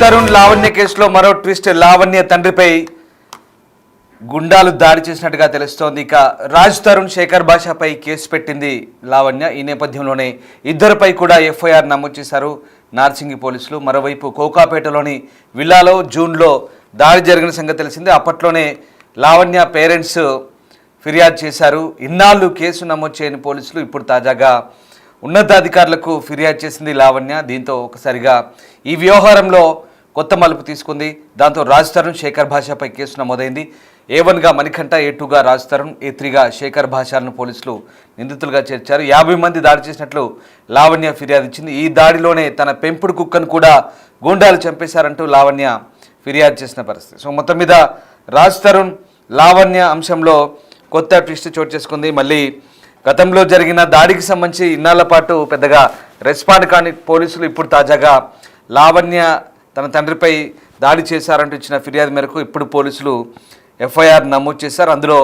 తరుణ్ లావణ్య కేసులో మరో ట్విస్ట్. లావణ్య తండ్రిపై గుండాలు దాడి చేసినట్టుగా తెలుస్తోంది. ఇక రాజ్ తరుణ్ శేఖర్ భాషపై కేసు పెట్టింది లావణ్య. ఈ నేపథ్యంలోనే ఇద్దరిపై కూడా ఎఫ్ఐఆర్ నమోదు చేశారు నార్సింగి పోలీసులు. మరోవైపు కోకాపేటలోని విల్లాలో జూన్లో దాడి జరిగిన సంగతి తెలిసిందే. అప్పట్లోనే లావణ్య పేరెంట్స్ ఫిర్యాదు చేశారు. ఇన్నాళ్ళు కేసు నమోదు చేయని పోలీసులు ఇప్పుడు తాజాగా ఉన్నతాధికారులకు ఫిర్యాదు చేసింది లావణ్య. దీంతో ఒకసారిగా ఈ వ్యవహారంలో కొత్త మలుపు తీసుకుంది. దాంతో రాజ్ తరుణ్ శేఖర్ భాషపై కేసు నమోదైంది. A1గా మణికంఠ, A2గా రాజ్ తరుణ్, A3గా శేఖర్ భాషలను పోలీసులు నిందితులుగా చేర్చారు. 50 మంది దాడి చేసినట్లు లావణ్య ఫిర్యాదు ఇచ్చింది. ఈ దాడిలోనే తన పెంపుడు కుక్కను కూడా గూండాలు చంపేశారంటూ లావణ్య ఫిర్యాదు చేసిన పరిస్థితి. సో మొత్తం మీద రాజ్ తరుణ్ లావణ్య అంశంలో కొత్త ట్విస్ట్ చోటు చేసుకుంది. మళ్ళీ గతంలో జరిగిన దాడికి సంబంధించి ఇన్నాళ్ల పాటు పెద్దగా రెస్పాండ్ కాని పోలీసులు ఇప్పుడు తాజాగా లావణ్య తన తండ్రిపై దాడి చేశారంటూ ఇచ్చిన ఫిర్యాదు మేరకు ఇప్పుడు పోలీసులు ఎఫ్ఐఆర్ నమోదు చేశారు. అందులో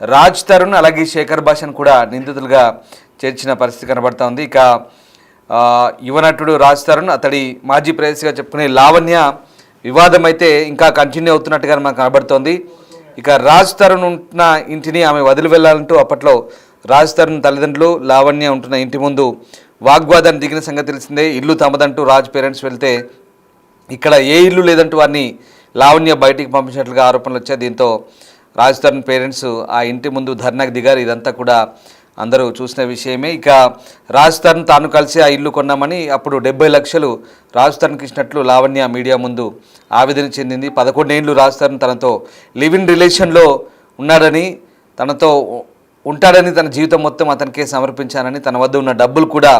రాజ్ తరుణ్ అలాగే శేఖర్ భాషను కూడా నిందితులుగా చేర్చిన పరిస్థితి కనబడతా ఉంది. ఇక యువనటుడు రాజ్ తరుణ్, అతడి మాజీ ప్రేయసిగా చెప్పుకునే లావణ్య వివాదం అయితే ఇంకా కంటిన్యూ అవుతున్నట్టుగా మనకు కనబడుతోంది. ఇక రాజ్ తరుణ్ ఉంటున్న ఇంటిని ఆమె వదిలి వెళ్ళాలంటూ అప్పట్లో రాజ్ తరుణ్ తల్లిదండ్రులు లావణ్య ఉంటున్న ఇంటి ముందు వాగ్వాదాన్ని దిగిన సంగతి తెలిసిందే. ఇల్లు తమదంటూ రాజ్ పేరెంట్స్ వెళ్తే ఇక్కడ ఏ ఇల్లు లేదంటూ వారిని లావణ్య బయటికి పంపించినట్లుగా ఆరోపణలు వచ్చాయి. దీంతో రాజ్ తరుణ్ పేరెంట్స్ ఆ ఇంటి ముందు ధర్నాకు దిగారు. ఇదంతా కూడా అందరూ చూసిన విషయమే. ఇక రాజ్ తరుణ్ తాను కలిసి ఆ ఇల్లు కొన్నామని అప్పుడు 70 లక్షలు రాజ్ తరుణ్కి ఇచ్చినట్లు లావణ్య మీడియా ముందు ఆవేదన చెందింది. 11 ఏళ్ళు రాజ్ తరుణ్ తనతో లివ్ ఇన్ రిలేషన్లో ఉన్నాడని, తనతో ఉంటాడని, తన జీవితం మొత్తం అతనికే సమర్పించానని, తన వద్ద ఉన్న డబ్బులు కూడా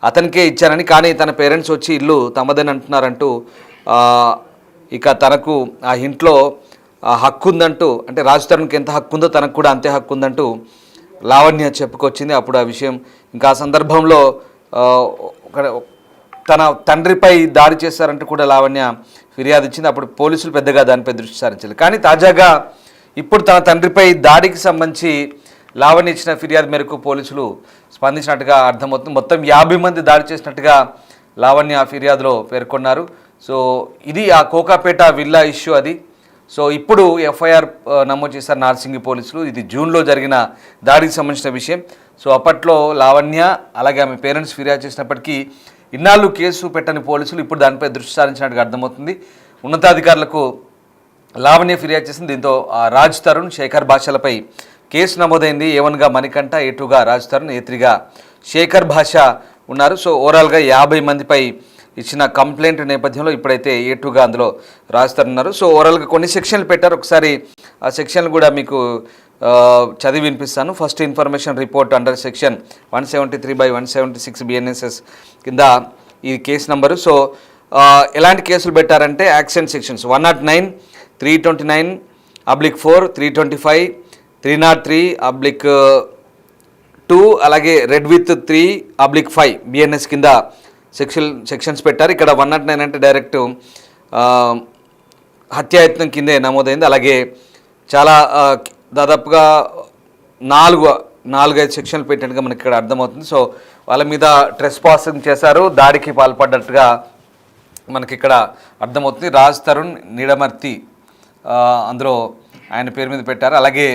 అతనికే ఇచ్చానని, కానీ తన పేరెంట్స్ వచ్చి ఇల్లు తమదని అంటున్నారంటూ ఇక తనకు ఆ ఇంట్లో హక్కు ఉందంటూ, అంటే రాజ్ తరుణ్కి ఎంత హక్కు ఉందో తనకు కూడా అంతే హక్కు ఉందంటూ లావణ్య చెప్పుకొచ్చింది. అప్పుడు ఆ విషయం ఇంకా ఆ సందర్భంలో తన తండ్రిపై దాడి చేశారంటూ కూడా లావణ్య ఫిర్యాదు ఇచ్చింది. అప్పుడు పోలీసులు పెద్దగా దానిపై దృష్టి సారించారు. కానీ తాజాగా ఇప్పుడు తన తండ్రిపై దాడికి సంబంధించి లావణ్య ఇచ్చిన ఫిర్యాదు మేరకు పోలీసులు స్పందించినట్టుగా అర్థమవుతుంది. మొత్తం 50 మంది దాడి చేసినట్టుగా లావణ్య ఫిర్యాదులో పేర్కొన్నారు. సో ఇది ఆ కోకాపేట విల్లా ఇష్యూ అది. సో ఇప్పుడు ఎఫ్ఐఆర్ నమోదు చేశారు నార్సింగి పోలీసులు. ఇది జూన్లో జరిగిన దాడికి సంబంధించిన విషయం. సో అప్పట్లో లావణ్య అలాగే ఆమె పేరెంట్స్ ఫిర్యాదు చేసినప్పటికీ ఇన్నాళ్ళు కేసు పెట్టని పోలీసులు ఇప్పుడు దానిపై దృష్టి సారించినట్టుగా అర్థమవుతుంది. ఉన్నతాధికారులకు లావణ్య ఫిర్యాదు చేసింది. దీంతో రాజ్ తరుణ్ శేఖర్ భాషలపై కేసు నమోదైంది. A1గా మణికంఠ, A2గా రాజ్ తరుణ్, A3గా శేఖర్ భాష ఉన్నారు. సో ఓవరాల్గా 50 మందిపై ఇచ్చిన కంప్లైంట్ నేపథ్యంలో ఇప్పుడైతే A2గా అందులో రాజ్ తరుణ్ ఉన్నారు. సో ఓవరాల్గా కొన్ని సెక్షన్లు పెట్టారు. ఒకసారి ఆ సెక్షన్లు కూడా మీకు చదివి వినిపిస్తాను. First information report under section 173/176 BNSS కింద ఈ కేసు నంబరు. సో ఎలాంటి కేసులు పెట్టారంటే యాక్సిడెంట్ సెక్షన్స్ 109, 329/4, 325, 303/2 అలాగే రెడ్ విత్ 3/5 BNS కింద సెక్షన్స్ పెట్టారు. ఇక్కడ 109 అంటే డైరెక్ట్ హత్యాయత్నం కిందే నమోదైంది. అలాగే చాలా దాదాపుగా 4-5 సెక్షన్లు పెట్టినట్టుగా మనకి ఇక్కడ అర్థమవుతుంది. సో వాళ్ళ మీద ట్రెస్ పాసింగ్ చేశారు, దాడికి పాల్పడ్డట్టుగా మనకి ఇక్కడ అర్థమవుతుంది. రాజ్ తరుణ్ నిడమర్తి అందులో ఆయన పేరు మీద పెట్టారు. అలాగే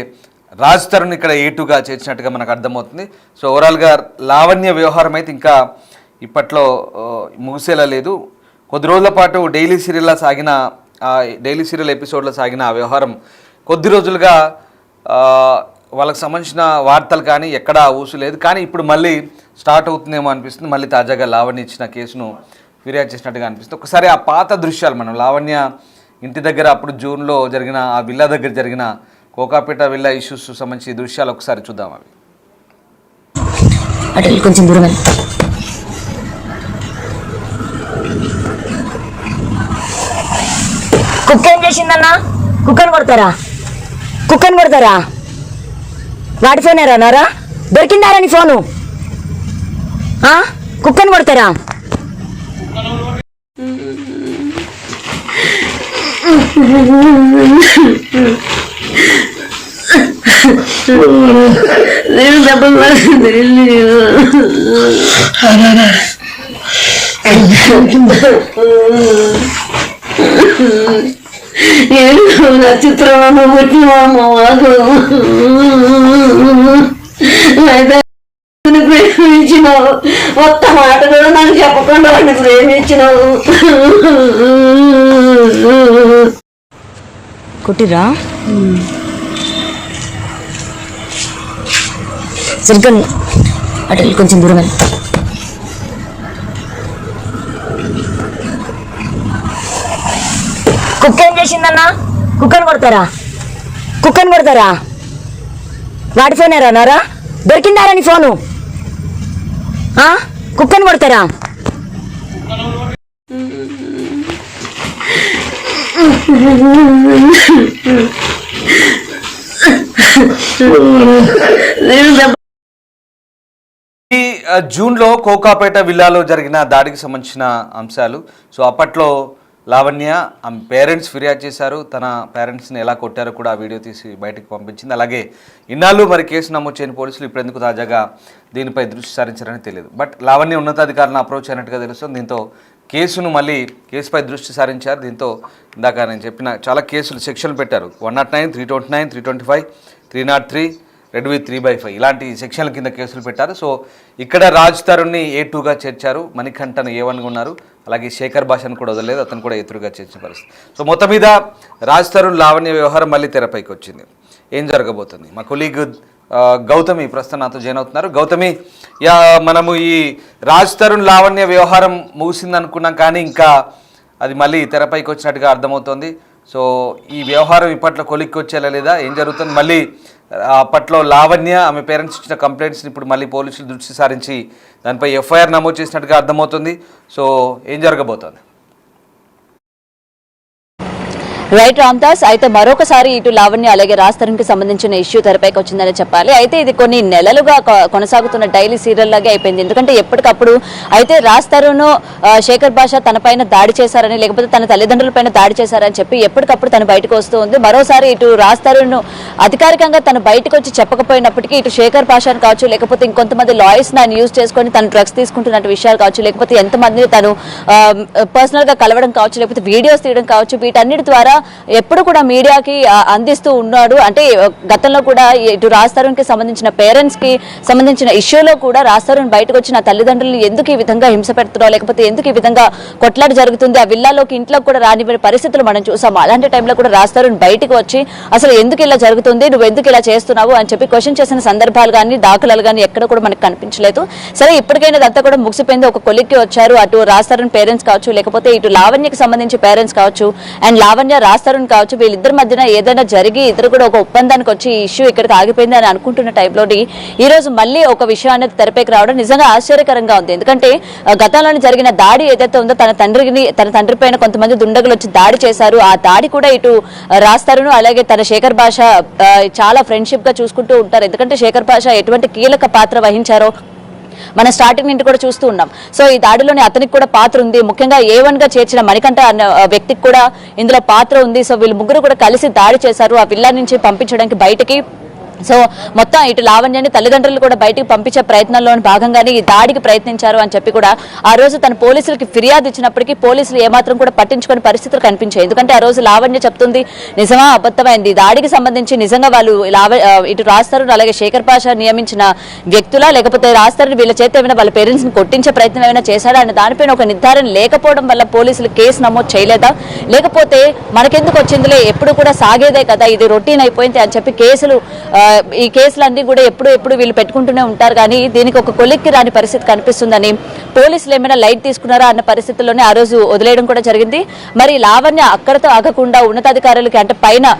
రాజ్ తరుణ్ ఇక్కడ A2గా చేర్చినట్టుగా మనకు అర్థమవుతుంది. సో ఓవరాల్గా లావణ్య వ్యవహారం అయితే ఇంకా ఇప్పట్లో ముగిసేలా లేదు. కొద్ది రోజుల పాటు డైలీ సీరియల్ ఎపిసోడ్లో సాగిన ఆ వ్యవహారం కొద్ది రోజులుగా వాళ్ళకి సంబంధించిన వార్తలు కానీ ఎక్కడా ఊసు లేదు. కానీ ఇప్పుడు మళ్ళీ స్టార్ట్ అవుతుందేమో అనిపిస్తుంది. మళ్ళీ తాజాగా లావణ్య ఇచ్చిన కేసును ఫిర్యాదు చేసినట్టుగా అనిపిస్తుంది. ఒకసారి ఆ పాత దృశ్యాలు మనం లావణ్య ఇంటి దగ్గర అప్పుడు జూన్లో జరిగిన ఆ విల్లా దగ్గర జరిగిన కోకాపేట విల్లా ఇష్యూస్ సంబంధించి దృశ్యాలు ఒకసారి చూద్దాం. అవి కొంచెం దూరం కుక్క ఏం చేసిందన్నా? కుక్కను కొడతారా? వాడి ఫోన్ ఏరానారా? దొరికిందారా నీ ఫోను? కుక్కను కొడతారా? నేను డబ్బులు ఏడు నక్షత్రం పుట్టినమ్మ మాకు అయితే ప్రేమించినావు. ఒక్క మాట కూడా నాకు చెప్పకుండా వాడిని ప్రేమించినావు. కుట్టిరా సరిగ్గా అటు వెళ్ళి కొంచెం దూరం వెళ్ళి. కుక్క ఏం చేసిందన్నా? కుక్కను కొడతారా? వాడి ఫోనేరా నారా? దొరికిందారా నీ ఫోను? కుక్కను కొడతారా? ఈ జూన్లో కోకాపేట విల్లాలో జరిగిన దాడికి సంబంధించిన అంశాలు. సో అప్పట్లో లావణ్య ఆమె పేరెంట్స్ ఫిర్యాదు చేశారు. తన పేరెంట్స్ని ఎలా కొట్టారో కూడా ఆ వీడియో తీసి బయటకు పంపించింది. అలాగే ఇన్నాళ్ళు మరి కేసు నమోదు చేయని పోలీసులు ఇప్పుడు ఎందుకు తాజాగా దీనిపై దృష్టి సారించారని తెలియదు. బట్ లావణ్య ఉన్నతాధికారులను అప్రోచ్ అయినట్టుగా తెలుస్తుంది. దీంతో కేసుపై దృష్టి సారించారు. దీంతో ఇందాక నేను చెప్పిన చాలా కేసులు సెక్షన్లు పెట్టారు. 109, 329, 325, 303, రెడ్ విత్ 3/5 ఇలాంటి సెక్షన్ల కింద కేసులు పెట్టారు. సో ఇక్కడ రాజ్ తరుణ్ని A2గా చేర్చారు, మణికంఠన్ A1గా ఉన్నారు. అలాగే శేఖర్ భాషను కూడా వదలలేదు, అతను కూడా A3గా చేర్చిన పరిస్థితి. సో మొత్తం మీద రాజ్ తరుణ్ లావణ్య వ్యవహారం మళ్ళీ తెరపైకి వచ్చింది. ఏం జరగబోతుంది? మా కొలీగ్ గౌతమి ప్రస్తుతం నాతో జాయిన్ అవుతున్నారు. గౌతమి, మనము ఈ రాజ్ తరుణ్ లావణ్య వ్యవహారం ముగిసింది అనుకున్నాం, కానీ ఇంకా అది మళ్ళీ తెరపైకి వచ్చినట్టుగా అర్థమవుతోంది. సో ఈ వ్యవహారం ఇప్పట్లో కొలిక్కి వచ్చేలా లేదా? ఏం జరుగుతుంది? మళ్ళీ అప్పట్లో లావణ్య ఆమె పేరెంట్స్ ఇచ్చిన కంప్లైంట్స్ని ఇప్పుడు మళ్ళీ పోలీసులు దృష్టి సారించి దానిపై FIR నమోదు చేసినట్టుగా అర్థమవుతుంది. సో ఏం జరగబోతోంది? రైట్ రామ్దాస్, అయితే మరొకసారి ఇటు లావణ్య అలాగే రాజ్ తరుణ్ కి సంబంధించిన ఇష్యూ తెరపైకి వచ్చిందని చెప్పాలి. అయితే ఇది కొన్ని నెలలుగా కొనసాగుతున్న డైలీ సీరియల్ లాగే అయిపోయింది. ఎందుకంటే ఎప్పటికప్పుడు అయితే రాజ్ తరుణ్ శేఖర్ భాష తన పైన దాడి చేశారని, లేకపోతే తన తల్లిదండ్రుల పైన దాడి చేశారని చెప్పి ఎప్పటికప్పుడు తను బయటకు వస్తూ ఉంది. మరోసారి ఇటు రాజ్ తరుణ్ అధికారికంగా తను బయటకు వచ్చి చెప్పకపోయినప్పటికీ ఇటు శేఖర్ భాషను కావచ్చు, లేకపోతే ఇంకొంతమంది లాయర్స్ ఆయన యూజ్ చేసుకొని తను డ్రగ్స్ తీసుకుంటున్న విషయాలు కావచ్చు, లేకపోతే ఎంతమందిని తను పర్సనల్ గా కలవడం కావచ్చు, లేకపోతే వీడియోస్ తీయడం కావచ్చు, వీటన్నిటి ద్వారా ఎప్పుడు కూడా మీడియాకి అందిస్తూ ఉన్నాడు. అంటే గతంలో కూడా ఇటు రాజ్ తరుణ్ కి సంబంధించిన పేరెంట్స్ కి సంబంధించిన ఇష్యూలో కూడా రాజ్ తరుణ్ బయటకు వచ్చిన తల్లిదండ్రులు ఎందుకు ఈ విధంగా హింస పెడుతున్నావు, లేకపోతే ఎందుకు ఈ విధంగా కొట్లాట జరుగుతుంది, ఆ విల్లాలోకి ఇంట్లోకి కూడా రానివ్వని పరిస్థితులు మనం చూసాము. అలాంటి టైంలో కూడా రాజ్ తరుణ్ బయటకు వచ్చి అసలు ఎందుకు ఇలా జరుగుతుంది, నువ్వు ఎందుకు ఇలా చేస్తున్నావు అని చెప్పి క్వశ్చన్ చేసిన సందర్భాలు కానీ దాఖలాలు కానీ ఎక్కడ కూడా మనకు కనిపించలేదు. సరే, ఇప్పటికైనా అదంతా కూడా ముగిసిపోయింది. ఒక కొలిక్కి వచ్చారు అటు రాజ్ తరుణ్ పేరెంట్స్ కావచ్చు, లేకపోతే ఇటు లావణ్యకి సంబంధించి పేరెంట్స్ కావచ్చు, అండ్ లావణ్య రాజ్ తరుణ్ కావచ్చు, వీళ్ళిద్దరి మధ్యన ఏదైనా జరిగి ఇద్దరు కూడా ఒక ఒప్పందానికి వచ్చి ఈ ఇష్యూ ఇక్కడికి ఆగిపోయింది అని అనుకుంటున్న టైంలోని ఈ రోజు మళ్ళీ ఒక విషయం అనేది తెరపైకి రావడం నిజంగా ఆశ్చర్యకరంగా ఉంది. ఎందుకంటే గతంలో జరిగిన దాడి ఏదైతే ఉందో తన తండ్రి పైన కొంతమంది దుండగులు వచ్చి దాడి చేశారు. ఆ దాడి కూడా ఇటు రాజ్ తరుణ్ అలాగే తన శేఖర్ భాష చాలా ఫ్రెండ్షిప్ గా చూసుకుంటూ ఉంటారు. ఎందుకంటే శేఖర్ భాష ఎటువంటి కీలక పాత్ర వహించారో మనం స్టార్టింగ్ నుండి కూడా చూస్తూ ఉన్నాం. సో ఈ దాడిలోని అతనికి కూడా పాత్ర ఉంది. ముఖ్యంగా A1 గా చేర్చిన మణికంఠ అన్న వ్యక్తికి కూడా ఇందులో పాత్ర ఉంది. సో వీళ్ళు ముగ్గురు కూడా కలిసి దాడి చేశారు ఆ విల్లా నుంచి పంపించడానికి బయటికి. సో మొత్తం ఇటు లావణ్యాన్ని తల్లిదండ్రులు కూడా బయటికి పంపించే ప్రయత్నంలో భాగంగానే ఈ దాడికి ప్రయత్నించారు అని చెప్పి కూడా ఆ రోజు తన పోలీసులకి ఫిర్యాదు ఇచ్చినప్పటికీ పోలీసులు ఏమాత్రం కూడా పట్టించుకునే పరిస్థితులు కనిపించాయి. ఎందుకంటే ఆ రోజు లావణ్య చెప్తుంది నిజమా అబద్ధమైంది, దాడికి సంబంధించి నిజంగా వాళ్ళు ఇటు రాజ్ తరుణ్ అలాగే శేఖర్ భాష నియమించిన వ్యక్తులా, లేకపోతే రాజ్ తరుణ్ వీళ్ళ చేత ఏమైనా వాళ్ళ పేరెంట్స్ ని కొట్టించే ప్రయత్నం ఏమైనా చేశాడా అనే దానిపైన ఒక నిర్ధారణ లేకపోవడం వల్ల పోలీసులు కేసు నమోదు చేయలేదా, లేకపోతే మనకెందుకు వచ్చిందిలే ఎప్పుడు కూడా సాగేదే కదా ఇది రొటీన్ అయిపోయింది అని చెప్పి ఈ కేసులన్నీ కూడా ఎప్పుడు వీళ్ళు పెట్టుకుంటూనే ఉంటారు. కానీ దీనికి ఒక కొలిక్కి రాని పరిస్థితి కనిపిస్తుందని పోలీసులు ఏమైనా లైట్ తీసుకున్నారా అన్న పరిస్థితుల్లోనే ఆ రోజు వదిలేయడం కూడా జరిగింది. మరి లావణ్య అక్కడతో ఆగకుండా ఉన్నతాధికారులకి అంటే పైన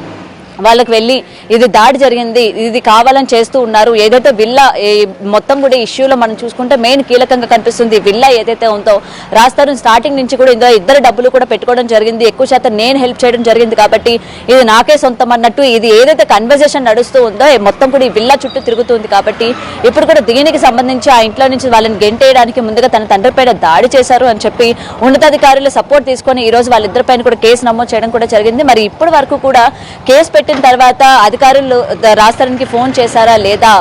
వాళ్ళకి వెళ్ళి ఇది దాడి జరిగింది, ఇది కావాలని చేస్తూ ఉన్నారు, ఏదైతే విల్లా మొత్తం కూడా ఇష్యూలో మనం చూసుకుంటే మెయిన్ కీలకంగా కనిపిస్తుంది విల్లా ఏదైతే ఉందో రాజ్ తరుణ్ స్టార్టింగ్ నుంచి కూడా ఇందులో ఇద్దరు డబ్బులు కూడా పెట్టుకోవడం జరిగింది, ఎక్కువ శాతం నేను హెల్ప్ చేయడం జరిగింది కాబట్టి ఇది నాకే సొంతం అన్నట్టు ఇది ఏదైతే కన్వర్జేషన్ నడుస్తూ ఉందో మొత్తం కూడా ఈ విల్లా చుట్టూ తిరుగుతుంది. కాబట్టి ఇప్పుడు కూడా దీనికి సంబంధించి ఆ ఇంట్లో నుంచి వాళ్ళని గెంటేయడానికి ముందుగా తన తండ్రి పైన దాడి చేశారు అని చెప్పి ఉన్నతాధికారులు సపోర్ట్ తీసుకొని ఈ రోజు వాళ్ళిద్దరి పైన కూడా కేసు నమోదు చేయడం కూడా జరిగింది. మరి ఇప్పటి వరకు కూడా కేసు పెట్టిన తర్వాత అధికారులు రాస్తారానికి ఫోన్ చేశారా లేదా,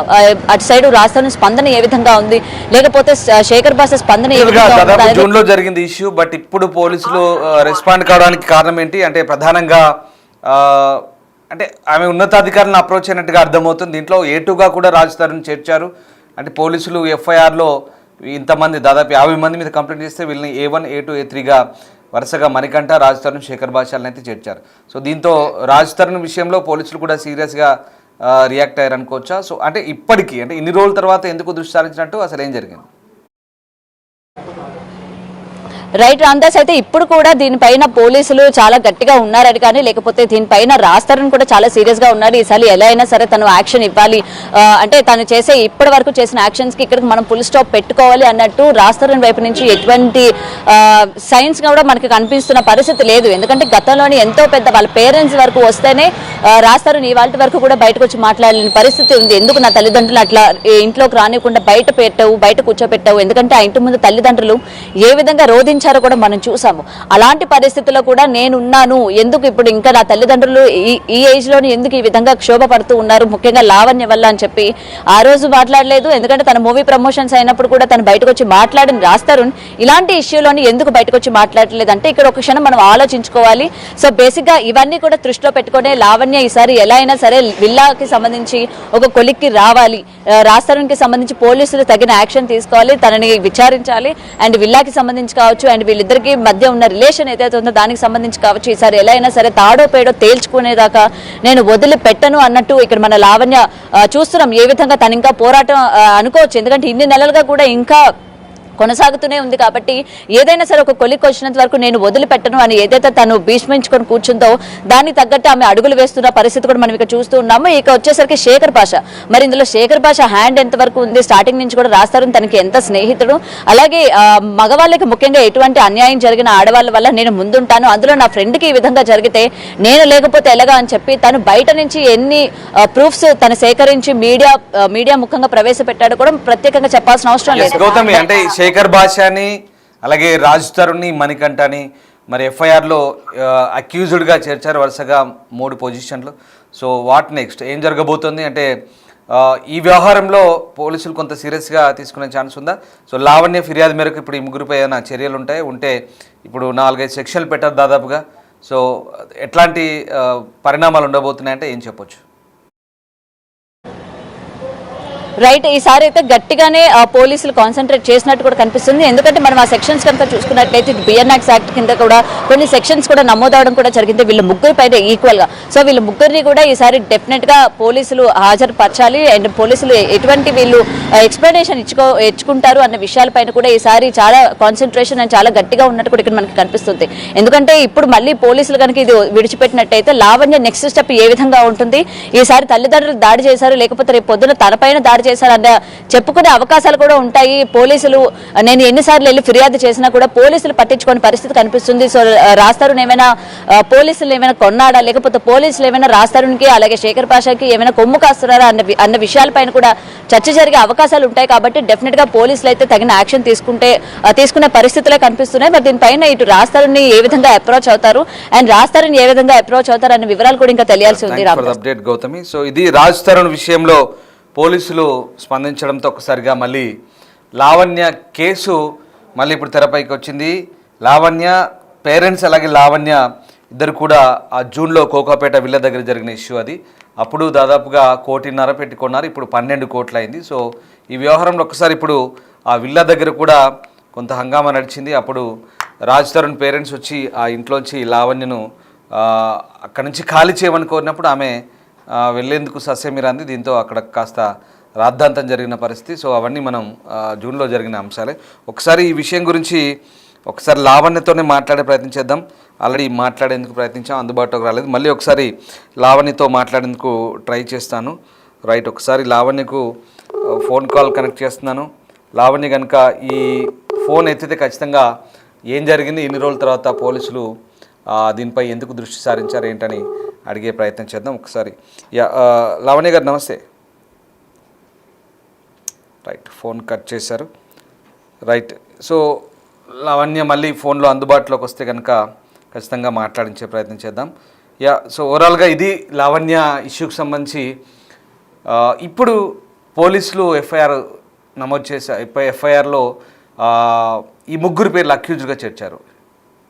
అటు సైడ్ రాస్తారాని స్పందన ఏ విధంగా ఉంది, లేకపోతే శేఖర్ భాష స్పందన ఏ విధంగా దాదాపు ఉంది? జూన్ లో జరిగింది ఇష్యూ, బట్ ఇప్పుడు పోలీసులు రెస్పాండ్ కావడానికి కారణం ఏంటి అంటే ప్రధానంగా అంటే ఆమె ఉన్నతాధికారులను అప్రోచ్ అయినట్టుగా అర్థమవుతుంది. దీంట్లో A2గా కూడా రాజ్ తరుణ్ చేర్చారు. అంటే పోలీసులు FIRలో ఇంతమంది దాదాపు 50 మంది మీద కంప్లైంట్ చేస్తే వీళ్ళని A1, A2, A3గా వరుసగా మణికంఠ, రాజ్ తరుణ్, శేఖర్ భాషాలను అయితే చేర్చారు. సో దీంతో రాజ్ తరుణ్ విషయంలో పోలీసులు కూడా సీరియస్గా రియాక్ట్ అయ్యారు అనుకోవచ్చా? సో అంటే ఇప్పటికీ అంటే ఇన్ని రోజుల తర్వాత ఎందుకు దృష్టి సారించినట్టు అసలు ఏం జరిగింది? రైట్ రామ్దాస్, అయితే ఇప్పుడు కూడా దీనిపైన పోలీసులు చాలా గట్టిగా ఉన్నారని కానీ, లేకపోతే దీనిపైన రాస్తారని కూడా చాలా సీరియస్ గా ఉన్నారు. ఈసారి ఎలా అయినా సరే తను యాక్షన్ ఇవ్వాలి, అంటే తను చేసే ఇప్పటి వరకు చేసిన యాక్షన్స్ కి ఇక్కడికి మనం ఫుల్ స్టాప్ పెట్టుకోవాలి అన్నట్టు రాస్తారని వైపు నుంచి ఎటువంటి సైన్స్ కూడా మనకి కనిపిస్తున్న పరిస్థితి లేదు. ఎందుకంటే గతంలోని ఎంతో పెద్ద వాళ్ళ పేరెంట్స్ వరకు వస్తేనే రాస్తారని ఇవాళ వరకు కూడా బయటకు వచ్చి మాట్లాడలేని పరిస్థితి ఉంది. ఎందుకు నా తల్లిదండ్రులు అట్లా ఇంట్లోకి రానివ్వకుండా బయట కూర్చోపెట్టావు, ఎందుకంటే ఆ ఇంటి ముందు తల్లిదండ్రులు ఏ విధంగా రోధించారో కూడా మనం చూసాము. అలాంటి పరిస్థితుల్లో కూడా నేనున్నాను, ఎందుకు ఇప్పుడు ఇంకా నా తల్లిదండ్రులు ఈ ఏజ్ లోని ఎందుకు ఈ విధంగా క్షోభ పడుతూ ఉన్నారు, ముఖ్యంగా లావణ్య వల్ల అని చెప్పి ఆ రోజు మాట్లాడలేదు. ఎందుకంటే తన మూవీ ప్రమోషన్స్ అయినప్పుడు కూడా తను బయటకు వచ్చి మాట్లాడిన రాస్తారు ఇలాంటి ఇష్యూలోని ఎందుకు బయటకు వచ్చి మాట్లాడలేదు అంటే ఇక్కడ ఒక క్షణం మనం ఆలోచించుకోవాలి. సో బేసిక్ గా ఇవన్నీ కూడా దృష్టిలో పెట్టుకునే లావణ్య ఈసారి ఎలా అయినా సరే విల్లాకి సంబంధించి ఒక కొలిక్కి రావాలి, రాస్తారుకి సంబంధించి పోలీసులు తగిన యాక్షన్ తీసుకోవాలి, తనని విచారించాలి. అండ్ విల్లాకి సంబంధించి కావచ్చు, అండ్ వీళ్ళిద్దరికి మధ్య ఉన్న రిలేషన్ ఏదైతే ఉందో దానికి సంబంధించి కావచ్చు, ఈసారి ఎలా అయినా సరే తాడో పేడో తేల్చుకునేదాకా నేను వదిలిపెట్టను అన్నట్టు ఇక్కడ మన లావణ్య చూస్తున్నాం. ఏ విధంగా తను ఇంకా పోరాటం అనుకోవచ్చు, ఎందుకంటే ఇన్ని నెలలుగా కూడా ఇంకా కొనసాగుతూనే ఉంది. కాబట్టి ఏదైనా సరే ఒక కొలిక్కి వచ్చినంత వరకు నేను వదిలిపెట్టను అని ఏదైతే తను భీష్మించుకొని కూర్చుందో దానికి తగ్గట్టు ఆమె అడుగులు వేస్తున్న పరిస్థితి కూడా మనం ఇక్కడ చూస్తూ ఉన్నాము. ఇక వచ్చేసరికి శేఖర్ భాష, మరి ఇందులో శేఖర్ భాష హ్యాండ్ ఎంత వరకు ఉంది, స్టార్టింగ్ నుంచి కూడా రాస్తారు తనకి ఎంత స్నేహితుడు, అలాగే మగవాళ్ళకి ముఖ్యంగా ఎటువంటి అన్యాయం జరిగిన ఆడవాళ్ళ వల్ల నేను ముందుంటాను, అందులో నా ఫ్రెండ్కి ఈ విధంగా జరిగితే నేను లేకపోతే ఎలాగా అని చెప్పి తను బయట నుంచి ఎన్ని ప్రూఫ్స్ తను సేకరించి మీడియా ముఖంగా ప్రవేశపెట్టాడు కూడా ప్రత్యేకంగా చెప్పాల్సిన అవసరం లేదు. గౌతమి, అంటే శేఖర్ భాషని అలాగే రాజ్ తరుణ్ని, మణికంఠని మరి FIRలో అక్యూజ్డ్గా చేర్చారు వరుసగా 3 పొజిషన్లు. సో వాట్ నెక్స్ట్, ఏం జరగబోతోంది అంటే ఈ వ్యవహారంలో పోలీసులు కొంత సీరియస్గా తీసుకునే ఛాన్స్ ఉందా? సో లావణ్య ఫిర్యాదు మేరకు ఇప్పుడు ఈ ముగ్గురుపై ఏమైనా చర్యలు ఉంటే ఇప్పుడు 4-5 సెక్షన్లు పెట్టారు దాదాపుగా. సో ఎట్లాంటి పరిణామాలు ఉండబోతున్నాయంటే ఏం చెప్పొచ్చు? రైట్, ఈసారి అయితే గట్టిగానే పోలీసులు కాన్సన్ట్రేట్ చేసినట్టు కూడా కనిపిస్తుంది. ఎందుకంటే మనం ఆ సెక్షన్స్ కనుక చూసుకున్నట్లయితే బిఎన్ఎక్స్ యాక్ట్ కింద కూడా కొన్ని సెక్షన్స్ కూడా నమోదవడం కూడా జరిగింది వీళ్ళ ముగ్గురు పైన ఈక్వల్ గా. సో వీళ్ళ ముగ్గురిని కూడా ఈసారి డెఫినెట్ గా పోలీసులు హాజరుపరచాలి. అండ్ పోలీసులు ఎటువంటి వీళ్ళు ఎక్స్ప్లెనేషన్ ఇచ్చుకుంటారు అన్న విషయాలపైన కూడా ఈసారి చాలా కాన్సన్ట్రేషన్ అండ్ చాలా గట్టిగా ఉన్నట్టు కూడా ఇక్కడ మనకి కనిపిస్తుంది. ఎందుకంటే ఇప్పుడు మళ్ళీ పోలీసులు కనుక ఇది విడిచిపెట్టినట్టయితే లావణ్య నెక్స్ట్ స్టెప్ ఏ విధంగా ఉంటుంది, ఈసారి తల్లిదండ్రులు దాడి చేశారు లేకపోతే రేపు పొద్దున తనపైన దాడి చేశారన్న చెప్పుకునే అవకాశాలు కూడా ఉంటాయి. పోలీసులు నేను ఎన్నిసార్లు వెళ్ళి ఫిర్యాదు చేసినా కూడా పోలీసులు పట్టించుకునే పరిస్థితి కనిపిస్తుంది. సో రాస్తారుని ఏమైనా పోలీసులు ఏమైనా కొన్నాడా, లేకపోతే పోలీసులు ఏమైనా రాస్తారునికి అలాగే శేఖర్ భాషకి ఏమైనా కొమ్ము కాస్తున్నారా అన్న విషయాలపైన కూడా చర్చ జరిగే అవకాశాలు ఉంటాయి. కాబట్టి డెఫినెట్ గా పోలీసులు అయితే తగిన యాక్షన్ తీసుకునే పరిస్థితులే కనిపిస్తున్నాయి. మరి దీనిపైన ఇటు రాస్తారుని ఏ విధంగా అప్రోచ్ అవుతారు అండ్ రాస్తారుని ఏ విధంగా అప్రోచ్ అవుతారు అన్న వివరాలు కూడా ఇంకా తెలియాల్సి ఉంది. అప్డేట్ గౌతమి. సో ఇది రాజ్ తరుణ్ విషయంలో పోలీసులు స్పందించడంతో ఒకసారిగా మళ్ళీ లావణ్య కేసు మళ్ళీ ఇప్పుడు తెరపైకి వచ్చింది. లావణ్య పేరెంట్స్ అలాగే లావణ్య ఇద్దరు కూడా ఆ జూన్లో కోకాపేట విల్ల దగ్గర జరిగిన ఇష్యూ అది. అప్పుడు దాదాపుగా 1.5 కోటి పెట్టి కొన్నారు, ఇప్పుడు 12 కోట్లు అయింది. సో ఈ వ్యవహారంలో ఒకసారి ఇప్పుడు ఆ విల్ల దగ్గర కూడా కొంత హంగామా నడిచింది. అప్పుడు రాజ్ తరుణ్ పేరెంట్స్ వచ్చి ఆ ఇంట్లోంచి లావణ్యను అక్కడి నుంచి ఖాళీ చేయమని కోరినప్పుడు ఆమె వెళ్ళేందుకు సస్యమిరాంది. దీంతో అక్కడ కాస్త రాద్ధాంతం జరిగిన పరిస్థితి. సో అవన్నీ మనం జూన్లో జరిగిన అంశాలే. ఒకసారి ఈ విషయం గురించి ఒకసారి లావణ్యతోనే మాట్లాడే ప్రయత్నం చేద్దాం. ఆల్రెడీ మాట్లాడేందుకు ప్రయత్నించాం, అందుబాటులోకి రాలేదు. మళ్ళీ ఒకసారి లావణ్యతో మాట్లాడేందుకు ట్రై చేస్తాను. రైట్, ఒకసారి లావణ్యకు ఫోన్ కాల్ కనెక్ట్ చేస్తున్నాను. లావణ్య కనుక ఈ ఫోన్ ఎత్తితే ఖచ్చితంగా ఏం జరిగింది, ఇన్ని రోజుల తర్వాత పోలీసులు దీనిపై ఎందుకు దృష్టి సారించారు ఏంటని అడిగే ప్రయత్నం చేద్దాం. ఒకసారి లావణ్య గారు నమస్తే. రైట్, ఫోన్ కట్ చేశారు. రైట్, సో లావణ్య మళ్ళీ ఫోన్లో అందుబాటులోకి వస్తే కనుక ఖచ్చితంగా మాట్లాడించే ప్రయత్నం చేద్దాం. యా, సో ఓవరాల్గా ఇది లావణ్య ఇష్యూకి సంబంధించి ఇప్పుడు పోలీసులు ఎఫ్ఐఆర్ నమోదు చేశారు. ఎఫ్ఐఆర్లో ఈ ముగ్గురు పేర్లు అక్యూజ్డ్గా చేర్చారు.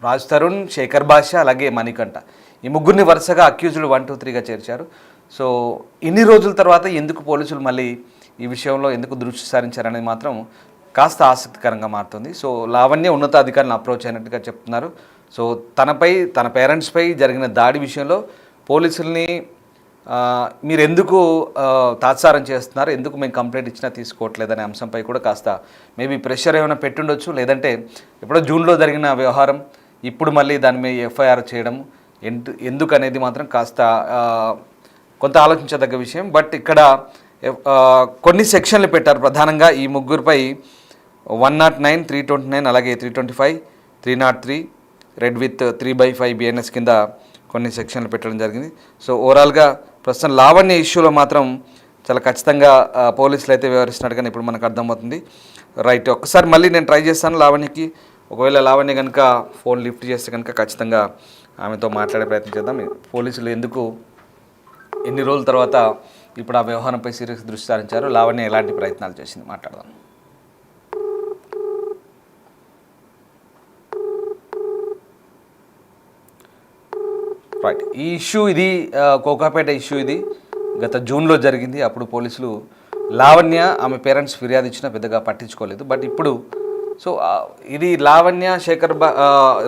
రాజ్ తరుణ్, శేఖర్ భాష, అలాగే మణికంఠ. ఈ ముగ్గురిని వరుసగా అక్యూజ్డ్ 1, 2, 3గా చేర్చారు. సో ఇన్ని రోజుల తర్వాత ఎందుకు పోలీసులు మళ్ళీ ఈ విషయంలో ఎందుకు దృష్టి సారించారనేది మాత్రం కాస్త ఆసక్తికరంగా మారుతుంది. సో లావణ్య ఉన్నతాధికారులను అప్రోచ్ అయినట్టుగా చెప్తున్నారు. సో తనపై, తన పేరెంట్స్పై జరిగిన దాడి విషయంలో పోలీసుల్ని మీరు ఎందుకు తాత్సారం చేస్తున్నారు, ఎందుకు మేము కంప్లైంట్ ఇచ్చినా తీసుకోవట్లేదనే అంశంపై కూడా కాస్త మేబీ ప్రెషర్ ఏమైనా పెట్టుండొచ్చు. లేదంటే ఎప్పుడో జూన్లో జరిగిన వ్యవహారం ఇప్పుడు మళ్ళీ దాని మీద ఎఫ్ఐఆర్ చేయడం ఎందుకు అనేది మాత్రం కాస్త కొంత ఆలోచించదగ్గ విషయం. బట్ ఇక్కడ కొన్ని సెక్షన్లు పెట్టారు. ప్రధానంగా ఈ ముగ్గురిపై 109, 329, అలాగే 325, 303 రెడ్ విత్ 3/5 BNS కింద కొన్ని సెక్షన్లు పెట్టడం జరిగింది. సో ఓవరాల్గా ప్రస్తుతం లావణ్య ఇష్యూలో మాత్రం చాలా ఖచ్చితంగా పోలీసులు అయితే వ్యవహరిస్తున్నట్టుగా ఇప్పుడు మనకు అర్థమవుతుంది. రైట్, ఒక్కసారి మళ్ళీ నేను ట్రై చేస్తాను లావణ్యకి. ఒకవేళ లావణ్య కనుక ఫోన్ లిఫ్ట్ చేస్తే కనుక ఖచ్చితంగా ఆమెతో మాట్లాడే ప్రయత్నం చేద్దాం. పోలీసులు ఎందుకు ఎన్ని రోజుల తర్వాత ఇప్పుడు ఆ వ్యవహారంపై సీరియస్ దృష్టి సారించారు, లావణ్య ఎలాంటి ప్రయత్నాలు చేసింది మాట్లాడదాం. రైట్, ఈ ఇష్యూ ఇది కోకాపేట ఇష్యూ ఇది గత జూన్లో జరిగింది. అప్పుడు పోలీసులు లావణ్య ఆమె పేరెంట్స్ ఫిర్యాదు ఇచ్చినా పెద్దగా పట్టించుకోలేదు. బట్ ఇప్పుడు సో ఇది లావణ్య,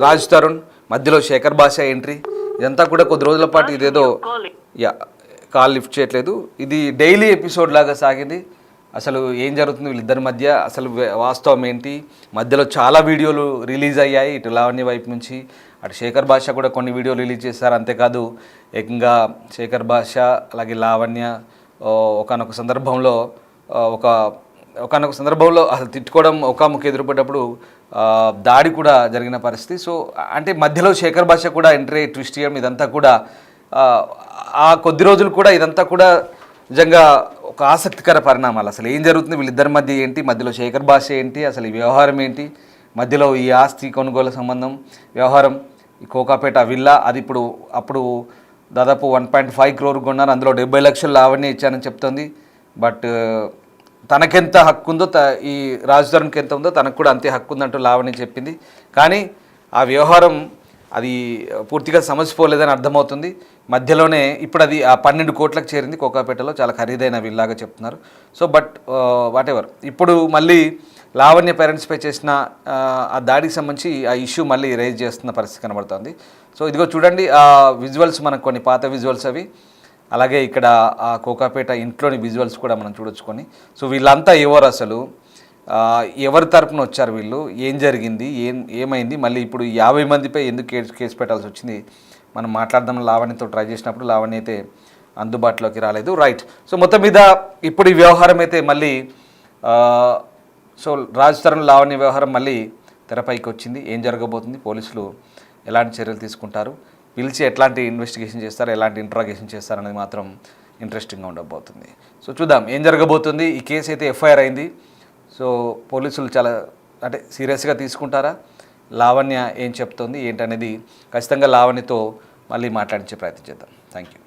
రాజ్ తరుణ్ మధ్యలో శేఖర్ భాష ఎంట్రీ, ఇదంతా కూడా కొద్ది రోజుల పాటు ఇదేదో కాల్ లిఫ్ట్ చేయట్లేదు. ఇది డైలీ ఎపిసోడ్ లాగా సాగింది. అసలు ఏం జరుగుతుంది వీళ్ళిద్దరి మధ్య, అసలు వాస్తవం ఏంటి, మధ్యలో చాలా వీడియోలు రిలీజ్ అయ్యాయి ఇటు లావణ్య వైపు నుంచి, అటు శేఖర్ భాష కూడా కొన్ని వీడియోలు రిలీజ్ చేశారు. అంతేకాదు ఏకంగా శేఖర్ భాష అలాగే లావణ్య ఒకనొక సందర్భంలో అసలు తిట్టుకోవడం, ఒకముఖ ఎదురుపడ్డప్పుడు దాడి కూడా జరిగిన పరిస్థితి. సో అంటే మధ్యలో శేఖర్ భాష కూడా ఎంట్రీ ట్విస్ట్ చేయడం, ఇదంతా కూడా ఆ కొద్ది రోజులు కూడా ఇదంతా కూడా నిజంగా ఒక ఆసక్తికర పరిణామాలు. అసలు ఏం జరుగుతుంది వీళ్ళిద్దరి మధ్య ఏంటి, మధ్యలో శేఖర్ భాష ఏంటి, అసలు ఈ వ్యవహారం ఏంటి, మధ్యలో ఈ ఆస్తి కొనుగోలు సంబంధం వ్యవహారం, ఈ కోకాపేట విల్లా అది అప్పుడు దాదాపు 1.5 crore కొన్నారు, అందులో 70 లక్షలు లావణ్య ఇచ్చానని చెప్తుంది. బట్ తనకెంత హక్కు ఉందో ఈ రాజ్ తరుణ్కి ఎంత ఉందో తనకు కూడా అంతే హక్కు ఉందంటూ లావణ్య చెప్పింది. కానీ ఆ వ్యవహారం అది పూర్తిగా సమసిపోలేదని అర్థమవుతుంది. మధ్యలోనే ఇప్పుడు అది ఆ 12 కోట్లకు చేరింది. కోకాపేటలో చాలా ఖరీదైన విల్లాగా చెప్తున్నారు. సో బట్ వాట్ ఎవర్, ఇప్పుడు మళ్ళీ లావణ్య పేరెంట్స్పై చేసిన ఆ దాడికి సంబంధించి ఆ ఇష్యూ మళ్ళీ రైజ్ చేస్తున్న పరిస్థితి కనబడుతుంది. సో ఇదిగో చూడండి ఆ విజువల్స్, మనకు కొన్ని పాత విజువల్స్ అవి, అలాగే ఇక్కడ ఆ కోకాపేట ఇంట్లోని విజువల్స్ కూడా మనం చూడొచ్చుకొని. సో వీళ్ళంతా ఎవరు, అసలు ఎవరి తరపున వచ్చారు వీళ్ళు, ఏం జరిగింది, ఏమైంది, మళ్ళీ ఇప్పుడు 50 మందిపై ఎందుకు కేసు పెట్టాల్సి వచ్చింది మనం మాట్లాడదాం. లావణ్యతో ట్రై చేసినప్పుడు లావణ్య అయితే అందుబాటులోకి రాలేదు. రైట్, సో మొత్తం మీద ఇప్పుడు ఈ వ్యవహారం అయితే మళ్ళీ సో రాజ్ తరుణ్ లావణ్య వ్యవహారం మళ్ళీ తెరపైకి వచ్చింది. ఏం జరగబోతుంది, పోలీసులు ఎలాంటి చర్యలు తీసుకుంటారు, పిలిచి ఎట్లాంటి ఇన్వెస్టిగేషన్ చేస్తారు, ఎలాంటి ఇంట్రాగేషన్ చేస్తారు అనేది మాత్రం ఇంట్రెస్టింగ్గా ఉండబోతుంది. సో చూద్దాం ఏం జరగబోతుంది. ఈ కేసు అయితే ఎఫ్ఐఆర్ అయింది. సో పోలీసులు చాలా అంటే సీరియస్గా తీసుకుంటారా, లావణ్య ఏం చెప్తుంది ఏంటనేది ఖచ్చితంగా లావణ్యతో మళ్ళీ మాట్లాడించే ప్రయత్నం చేద్దాం. Thank you.